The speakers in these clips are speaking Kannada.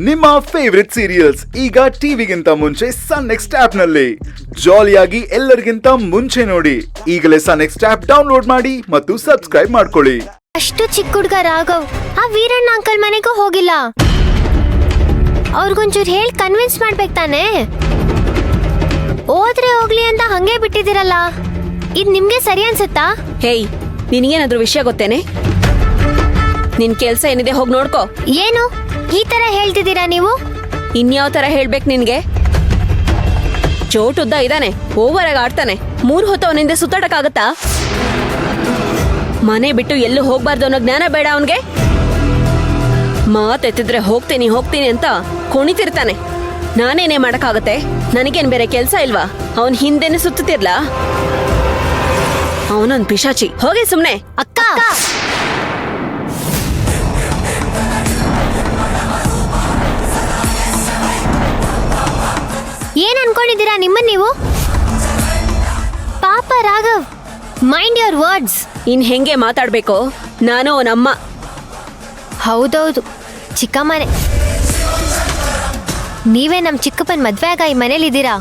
ನಿಮ್ಮ ಫೇವರಿಟ್ ಸೀರಿಯಲ್ಸ್ ಈಗ ಟಿವಿಗಿಂತ ಮುಂಚೆ ಸನ್ ನೆಕ್ಸ್ಟ್ ಆಪ್ ನಲ್ಲಿ ಜಾಲಿಯಾಗಿ ಎಲ್ಲರಿಗಿಂತ ಮುಂಚೆ ನೋಡಿ. ಈಗಲೇ ಸನ್ ನೆಕ್ಸ್ಟ್ ಆಪ್ ಡೌನ್ಲೋಡ್ ಮಾಡಿ ಮತ್ತು ಸಬ್ಸ್ಕ್ರೈಬ್ ಮಾಡ್ಕೊಳ್ಳಿ. ಅಷ್ಟು ಚಿಕ್ಕ ಹುಡುಗ ರಾಘವ್ ಆ ವೀರಣ್ಣ ಅಂಕಲ್ ಮನೆಗೂ ಹೋಗಿಲ್ಲ. ಅವ್ರಿಗೊಂಚೂರು ಹೇಳಿ ಕನ್ವಿನ್ಸ್ ಮಾಡ್ಬೇಕು ತಾನೆ. ಹೋದ್ರೆ ಹೋಗ್ಲಿ ಅಂತ ಹಂಗೆ ಬಿಟ್ಟಿದಿರಲ್ಲ, ಇದು ನಿಮ್ಗೆ ಸರಿ ಅನ್ಸುತ್ತಾ? ಹೇಯ್, ನಿನಗೇನಾದ್ರೂ ವಿಷಯ ಗೊತ್ತೇನೆ? ನಿನ್ ಕೆಲ್ಸ ಏನಿದೆ ಹೋಗಿ ನೋಡ್ಕೋ. ಏನು ಈ ತರ ಹೇಳ್ತಿದ್ದೀರಾ ನೀವು? ಇನ್ಯಾವ ತರ ಹೇಳ್ಬೇಕು ನಿನ್ಗೆ? ಚೋಟುದ್ದ ಇದಾನೆ, ಓವರ್ ಆಗಿ ಆಡ್ತಾನೆ. 3 ಹೊತ್ತು ಅವನಿಂದ ಸುತ್ತಾಡಕ್ಕಾಗತ್ತಾ? ಮನೆ ಬಿಟ್ಟು ಎಲ್ಲೂ ಹೋಗ್ಬಾರ್ದು ಅನ್ನೋ ಜ್ಞಾನ ಬೇಡ ಅವನ್ಗೆ? ಮಾತೆತ್ತಿದ್ರೆ ಹೋಗ್ತೀನಿ ಹೋಗ್ತೀನಿ ಅಂತ ಕುಣಿತಿರ್ತಾನೆ. ನಾನೇನೇ ಮಾಡಕ್ಕಾಗತ್ತೆ? ನನಗೇನ್ ಬೇರೆ ಕೆಲ್ಸ ಇಲ್ವಾ? ಅವನ್ ಹಿಂದೆನೆ ಸುತ್ತುತ್ತಿರ್ಲಾ? ಅವನೊಂದ್ ಪಿಶಾಚಿ. ಹೋಗಿ ಸುಮ್ನೆ. ಅಕ್ಕ, ಏನ್ ಅನ್ಕೊಂಡಿದ್ದೀರಾ ನಿಮ್ಮನ್ ನೀವು? ಪಾಪ ರಾಘವ್, ಮೈಂಡ್ ಯೋರ್ ವರ್ಡ್ಸ್. ಇನ್ ಹೆಂಗೆ ಮಾತಾಡ್ಬೇಕು? ನಾನು ಅವನಮ್ಮ. ಹೌದೌದು, ಚಿಕ್ಕಮ್ಮನೆ. ನೀವೇ ನಮ್ ಚಿಕ್ಕಪ್ಪನ್ ಮದ್ವೆ ಆಗ ಈ ಮನೇಲಿದ್ದೀರಾ.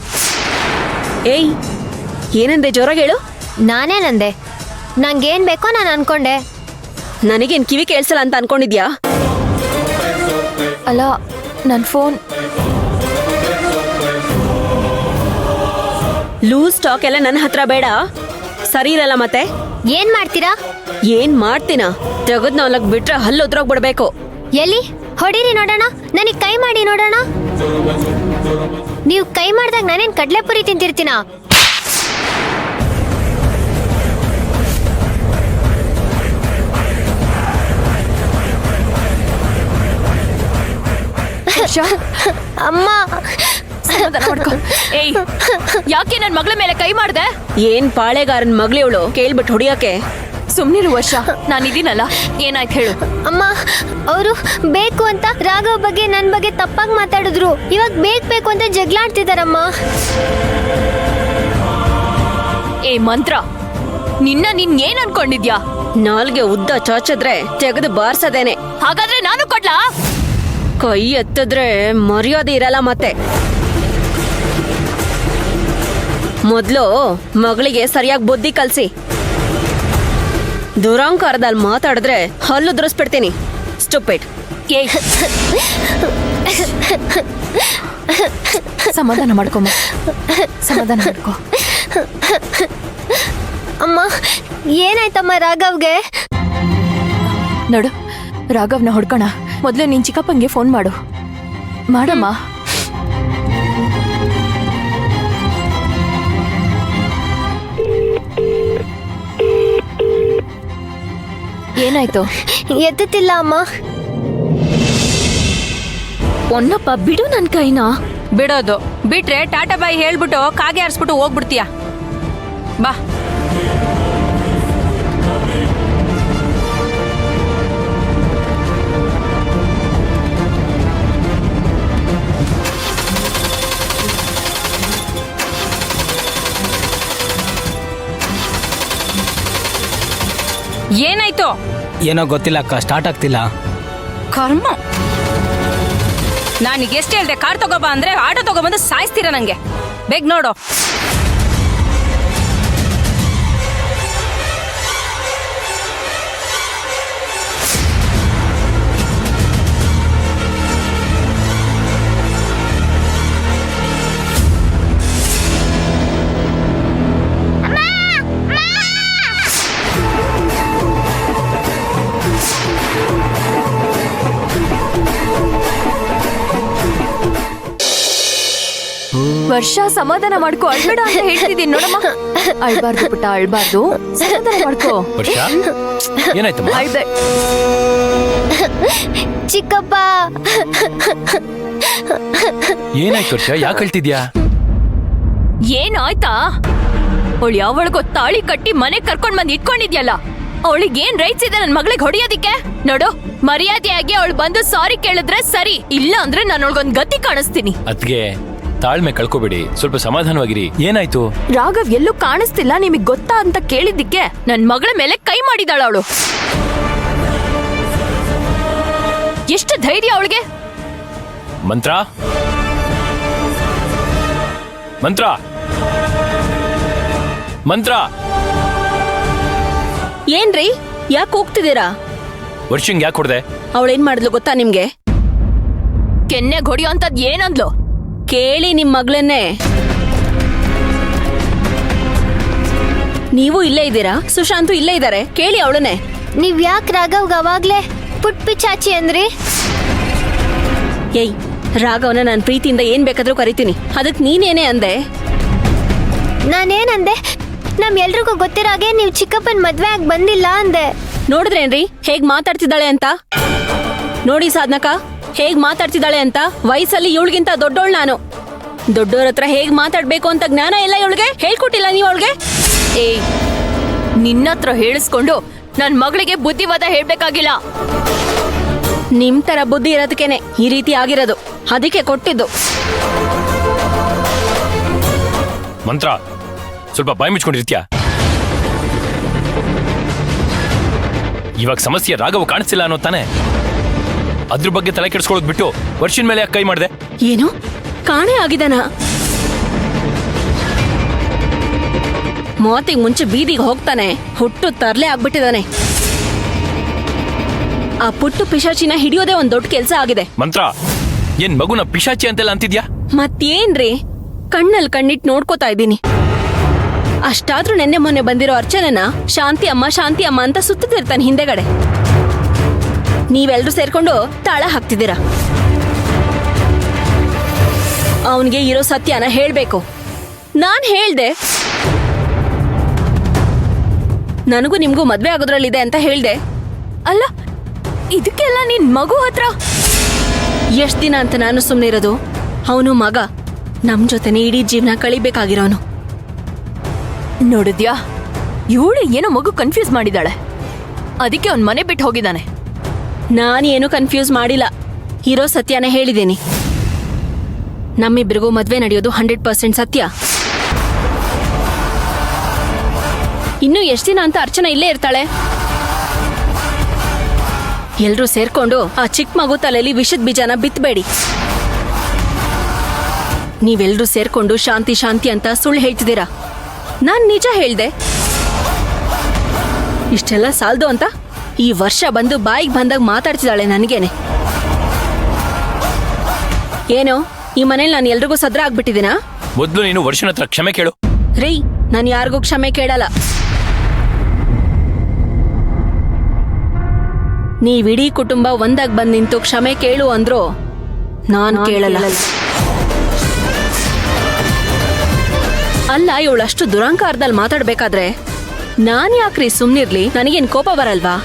ಏಯ್, ಏನಂದೆ? ಜೋರಾಗಿ ಹೇಳು. ನಾನೇನಂದೆ? ನಂಗೇನ್ ಬೇಕೋ ನಾನು ಅನ್ಕೊಂಡೆ. ನನಗೇನ್ ಕಿವಿ ಕೇಳ್ಸಲ್ಲ ಅಂತ ಅನ್ಕೊಂಡಿದ್ಯಾ? ಅಲ್ಲ, ನನ್ ಫೋನ್. ಲೂಸ್ ಟಾಕ್ ಎಲ್ಲ ನನ್ನ ಹತ್ರ ಬೇಡ. ಸರಿ ಇರಲ್ಲ ಮತ್ತೆ. ಏನ್ ಮಾಡ್ತೀರಾ? ಏನ್ ಮಾಡ್ತೀನ? ತೆಗದ್ ನಾಲ್ಕ್ ಬಿಟ್ರೆ ಹಲ್ಲು ಉದ್ರೋಗ್ ಬಿಡ್ಬೇಕು. ಎಲ್ಲಿ ಹೊಡೀರಿ ನೋಡೋಣ. ನನಗ್ ಕೈ ಮಾಡಿ ನೋಡೋಣ. ನೀವು ಕೈ ಮಾಡ್ದಾಗ ನಾನೇನ್ ಕಡ್ಲೆಪುರಿ ತಿಂತಿರ್ತೀನ? ಅಮ್ಮ, ಏಯ್, ಯಾಕೆ ನನ್ ಮಗಳ ಮೇಲೆ ಕೈ ಮಾಡ್ದೆ? ಏನ್ ಪಾಳೆಗಾರನ್ ಮಗಳಿವಳು ಕೇಳ್ಬಿಟ್ಟು ಹೊಡಿಯಕ್ಕೆ? ಸುಮ್ನಿರು ವರ್ಷ, ನಾನಿದ್ದೀನಲ್ಲ. ಏನಾಯ್ತು ಹೇಳು. ಅಮ್ಮ, ಅವರು ಬೇಕು ಅಂತ ರಾಘವ್ ಬಗ್ಗೆ ನನ್ ಬಗ್ಗೆ ತಪ್ಪಾಗಿ ಮಾತಾಡಿದ್ರು. ಇವಾಗ ಬೇಕು ಅಂತ ಜಗಳಾಡ್ತಿದಾರಮ್ಮ. ಏ ಮಂತ್ರ, ನಿನ್ ಏನ್ ಅನ್ಕೊಂಡಿದ್ಯಾ? ನಾಲ್ಗೆ ಉದ್ದ ಚಾಚದ್ರೆ ತೆಗೆದು ಬಾರ್ಸದೇನೆ. ಹಾಗಾದ್ರೆ ನಾನು ಕೊಡ್ಲಾ? ಕೈ ಎತ್ತಿದ್ರೆ ಮರ್ಯಾದೆ ಇರಲ್ಲ ಮತ್ತೆ. ಮೊದ್ಲು ಮಗಳಿಗೆ ಸರಿಯಾಗಿ ಬುದ್ಧಿ ಕಲ್ಸಿ. ದುರಾಂಕಾರದಲ್ಲಿ ಮಾತಾಡಿದ್ರೆ ಹಲ್ಲು ದುರಿಸ್ಬಿಡ್ತೀನಿ. ಸ್ಟುಪಿಡ್. ಏಯ್, ಸಮಾಧಾನ ಮಾಡ್ಕೊಮ್ಮ, ಸಮಾಧಾನ ಮಾಡ್ಕೊ. ಅಮ್ಮ, ಏನಾಯ್ತಮ್ಮ ರಾಘವ್ಗೆ? ನೋಡು, ರಾಘವ್ನ ಹೊಡ್ಕೋಣ. ಮೊದ್ಲು ನಿನ್ ಚಿಕ್ಕಪ್ಪಂಗೆ ಫೋನ್ ಮಾಡು. ಮಾಡಮ್ಮ. ಏನಾಯ್ತು? ಎತ್ತುತ್ತಿಲ್ಲ ಅಮ್ಮ. ಒನ್ನಪ್ಪ, ಬಿಡು ನನ್ ಕೈನ. ಬಿಡೋದು ಬಿಟ್ರೆ ಟಾಟಾ ಬಾಯಿ ಹೇಳ್ಬಿಟ್ಟು ಕಾಗೆ ಆರಿಸ್ಬಿಟ್ಟು ಹೋಗ್ಬಿಡ್ತೀಯ. ಬಾ. ಏನಾಯ್ತು? ಏನೋ ಗೊತ್ತಿಲ್ಲ ಅಕ್ಕ, ಸ್ಟಾರ್ಟ್ ಆಗ್ತಿಲ್ಲ. ಕರ್ಮ. ನಾನೀಗ ಎಷ್ಟು ಹೇಳ್ದೆ ಕಾರ್ ತಗೋಬಾ ಅಂದ್ರೆ ಆಟೋ ತಗೋಬಂದು ಸಾಯಿಸ್ತೀರ ನಂಗೆ. ಬೇಗ ನೋಡು. ವರ್ಷ, ಸಮಾಧಾನ ಮಾಡ್ಕೋ. ಅಳ್ಬೇಡ ಅಂತ ಹೇಳ್ತಿದ್ದೀನಿ ನೋಡಮ್ಮ. ಅಳ್ಬಾರ್ದು ಪುಟ್ಟ, ಅಳ್ಬಾರ್ದು. ಸಮಾಧಾನ ಮಾಡ್ಕೋ. ವರ್ಷ, ಏನಾಯ್ತಮ್ಮ? ಅಳ್ಬೇ. ಚಿಕ್ಕಪ್ಪ, ಏನಾಯ್ತು ವರ್ಷ? ಯಾಕೆ ಹೇಳ್ತಿದ್ಯಾ? ಏನಾಯ್ತಾ? ಅವಳು ಯಾವಳಿಗೋ ತಾಳಿ ಕಟ್ಟಿ ಮನೆ ಕರ್ಕೊಂಡ್ ಬಂದ್ ಇಟ್ಕೊಂಡಿದ್ಯಲ್ಲ, ಅವಳಿಗೆ ಏನ್ ರೈಟ್ಸ್ ಇದೆ ನನ್ ಮಗಳಿಗೆ ಹೊಡಿಯೋದಿಕ್ಕೆ? ನೋಡು, ಮರ್ಯಾದೆಯಾಗಿ ಅವಳು ಬಂದು ಸಾರಿ ಕೇಳಿದ್ರೆ ಸರಿ, ಇಲ್ಲ ಅಂದ್ರೆ ನಾನು ಅವಳಿಗೊಂದ್ ಗತಿ ಕಾಣಿಸ್ತೀನಿ. ಅದ್ಗೆ ತಾಳ್ಮೆ ಕಳ್ಕೊಬೇಡಿ, ಸ್ವಲ್ಪ ಸಮಾಧಾನವಾಗಿರಿ. ಏನಾಯ್ತು? ರಾಘವ್ ಎಲ್ಲೂ ಕಾಣಿಸ್ತಿಲ್ಲ, ನಿಮಗ್ ಗೊತ್ತಾ ಅಂತ ಕೇಳಿದ್ದಕ್ಕೆ ನನ್ ಮಗಳ ಮೇಲೆ ಕೈ ಮಾಡಿದಾಳ ಅವಳು. ಎಷ್ಟು ಧೈರ್ಯ ಅವಳಿಗೆ! ಮಂತ್ರ ಮಂತ್ರ ಮಂತ್ರ ಏನ್ರಿ ಯಾಕೆ ಹೋಗ್ತಿದ್ದೀರಾ? ವರ್ಷಂಗ್ ಯಾಕೆ ಹೊಡ್ದೆ? ಅವಳೇನ್ ಮಾಡಿದ್ಲು ಗೊತ್ತಾ ನಿಮ್ಗೆ? ಕೆನ್ನೆ ಹೊಡಿಯೋ ಅಂತದ್ ಏನಂದ್ಲು? ಕೇಳಿ ನಿಮ್ ಮಗಳನ್ನೇ. ನೀವು ಇಲ್ಲೇ ಇದ್ದೀರಾ, ಸುಶಾಂತು ಇಲ್ಲೇ ಇದ್ದಾರೆ, ಕೇಳಿ ಅವಳನ್ನೇ. ನೀವ್ ಯಾಕೆ ರಾಘವ್ಗೆ ಅವಾಗ್ಲೇ ಪುಟ್ ಪಿಚಾಚಿ ಅಂದ್ರಿ? ಏಯ್, ರಾಘವನ ನಾನು ಪ್ರೀತಿಯಿಂದ ಏನ್ ಬೇಕಾದ್ರೂ ಕರಿತೀನಿ, ಅದಕ್ ನೀನೇನೇ ಅಂದೆ? ನಾನೇನಂದೆ? ನಮ್ ಎಲ್ರಿಗೂ ಗೊತ್ತಿರಾಗೆ ನೀವ್ ಚಿಕ್ಕಪ್ಪನ್ ಮದ್ವೆ ಆಗಿ ಬಂದಿಲ್ಲ ಅಂದೆ. ನೋಡಿದ್ರೇನ್ರಿ ಹೇಗ್ ಮಾತಾಡ್ತಿದ್ದಾಳೆ ಅಂತ? ನೋಡಿ ಸಾಧನಕ ಹೇಗ್ ಮಾತಾಡ್ತಿದ್ದಾಳೆ ಅಂತ. ವಯಸ್ಸಲ್ಲಿ ಇವಳಿಗಿಂತ ದೊಡ್ಡೋಳ್ ನಾನು. ದೊಡ್ಡೋರ ಹತ್ರ ಹೇಗ್ ಮಾತಾಡ್ಬೇಕು ಅಂತ ಜ್ಞಾನ ಇಲ್ಲ ಇವಳಿಗೆ? ಹೇಳ್ಕೊಟ್ಟಿಲ್ಲ ನೀವು ಅವಳಿಗೆ? ಏಯ್, ನಿನ್ನತ್ರ ಹೇಳಿಸ್ಕೊಂಡು ನನ್ ಮಗಳಿಗೆ ಬುದ್ಧಿವಾದ ಹೇಳ್ಬೇಕಾಗಿಲ್ಲ. ನಿಮ್ ತರ ಬುದ್ಧಿ ಇರೋದಕ್ಕೇನೆ ಈ ರೀತಿ ಆಗಿರೋದು, ಅದಕ್ಕೆ ಕೊಟ್ಟಿದ್ದು. ಮಂತ್ರ ಸ್ವಲ್ಪ ಬಾಯಿ ಮುಚ್ಕೊಂಡಿರ್ತೀಯ? ಇವಾಗ ಸಮಸ್ಯೆ ರಾಘವ ಕಾಣಿಸ್ತಿಲ್ಲ ಅನ್ನೋ ತಾನೆ? ಅದ್ರ ಬಗ್ಗೆ ತಲೆ ಕೆಡಿಸ್ಕೊಳ್ಳೋದು ಬಿಟ್ಟು ವರ್ಷದ ಮೇಲೆ ಯಾಕೆ ಕೈ ಮಾಡಿದೆ? ಏನು ಕಾಣೆ ಆಗಿದಾನ? ಮೂವತ್ತಿಗೆ ಮುಂಚೆ ಬೀದಿಗೆ ಹೋಗ್ತಾನೆ, ಹುಟ್ಟು ತರ್ಲೆ ಆಗ್ಬಿಟ್ಟಿದಾನೆ. ಆ ಪುಟ್ಟು ಪಿಶಾಚಿನ ಹಿಡಿಯೋದೇ ಒಂದ್ ದೊಡ್ಡ ಕೆಲ್ಸ ಆಗಿದೆ. ಮಂತ್ರ, ಏನ್ ಮಗುನ ಪಿಶಾಚಿ ಅಂತೆಲ್ಲ ಅಂತಿದ್ಯಾ? ಮತ್ತೇನ್ರಿ, ಕಣ್ಣಲ್ಲಿ ಕಣ್ಣಿಟ್ಟು ನೋಡ್ಕೋತಾ ಇದ್ದೀನಿ. ಅಷ್ಟಾದ್ರೂ ನೆನ್ನೆ ಮೊನ್ನೆ ಬಂದಿರೋ ಅರ್ಚನನ ಶಾಂತಿ ಅಮ್ಮ ಅಂತ ಸುತ್ತಿರ್ತಾನೆ ಹಿಂದೆಗಡೆ. ನೀವೆಲ್ರೂ ಸೇರ್ಕೊಂಡು ತಾಳ ಹಾಕ್ತಿದ್ದೀರಾ. ಅವನ್ಗೆ ಇರೋ ಸತ್ಯನ ಹೇಳ್ಬೇಕು. ನಾನ್ ಹೇಳ್ದೆ, ನನಗೂ ನಿಮ್ಗೂ ಮದ್ವೆ ಆಗೋದ್ರಲ್ಲಿದೆ ಅಂತ ಹೇಳ್ದೆ. ಅಲ್ಲ, ಇದಕ್ಕೆಲ್ಲ ನಿನ್ ಮಗು ಹತ್ರ ಎಷ್ಟ್ ದಿನ ಅಂತ ನಾನು ಸುಮ್ನೆ ಇರೋದು? ಅವನು ಮಗ, ನಮ್ ಜೊತೆನೆ ಇಡೀ ಜೀವನ ಕಳಿಬೇಕಾಗಿರೋನು. ನೋಡಿದ್ಯಾ, ಇವಳು ಏನೋ ಮಗು ಕನ್ಫ್ಯೂಸ್ ಮಾಡಿದಾಳೆ, ಅದಕ್ಕೆ ಅವ್ನ್ ಮನೆ ಬಿಟ್ಟು ಹೋಗಿದ್ದಾನೆ. ನಾನೇನು ಕನ್ಫ್ಯೂಸ್ ಮಾಡಿಲ್ಲ, ಇರೋ ಸತ್ಯನೇ ಹೇಳಿದ್ದೀನಿ. ನಮ್ಮಿಬ್ರಿಗೂ ಮದ್ವೆ ನಡೆಯೋದು 100% ಸತ್ಯ. ಇನ್ನು ಎಷ್ಟ್ ದಿನ ಅಂತ ಅರ್ಚನಾ ಇಲ್ಲೇ ಇರ್ತಾಳೆ? ಎಲ್ರೂ ಸೇರ್ಕೊಂಡು ಆ ಚಿಕ್ಕ ಮಗು ತಲೆಯಲ್ಲಿ ವಿಷದ ಬೀಜನ ಬಿತ್ತಬೇಡಿ. ನೀವೆಲ್ರೂ ಸೇರ್ಕೊಂಡು ಶಾಂತಿ ಶಾಂತಿ ಅಂತ ಸುಳ್ಳು ಹೇಳ್ತಿದ್ದೀರಾ. ನಾನ್ ನಿಜ ಹೇಳ್ದೆ. ಇಷ್ಟೆಲ್ಲ ಸಾಲ್ದು ಅಂತ ಈ ವರ್ಷ ಬಂದು ಬಾಯಿಗೆ ಬಂದಾಗ ಮಾತಾಡ್ತಿದ್ದಾಳೆ ನನಗೇನೆ. ಏನೋ ಈ ಮನೇಲಿ ನಾನು ಎಲ್ರಿಗೂ ಸದ್ರ ಆಗ್ಬಿಟ್ಟಿದ್ದೀನಾ? ಮೊದ್ಲು ನೀನು ವರ್ಷನ ಹತ್ರ ಕ್ಷಮೆ ಕೇಳು. ರೀ, ನಾನು ಯಾರಿಗೂ ಕ್ಷಮೆ ಕೇಳಲ್ಲ. ನೀವಿಡೀ ಕುಟುಂಬ ಒಂದಾಗ್ ಬಂದ್ ನಿಂತು ಕ್ಷಮೆ ಕೇಳು ಅಂದ್ರು ನಾನ್ ಕೇಳಲ್ಲ. ಅಲ್ಲ, ಇವಳಷ್ಟು ದುರಂಕಾರದಲ್ಲಿ ಮಾತಾಡ್ಬೇಕಾದ್ರೆ ನಾನ್ ಯಾಕ್ರಿ ಸುಮ್ನಿರ್ಲಿ? ನನಗೇನ್ ಕೋಪ ಬರಲ್ವಾ?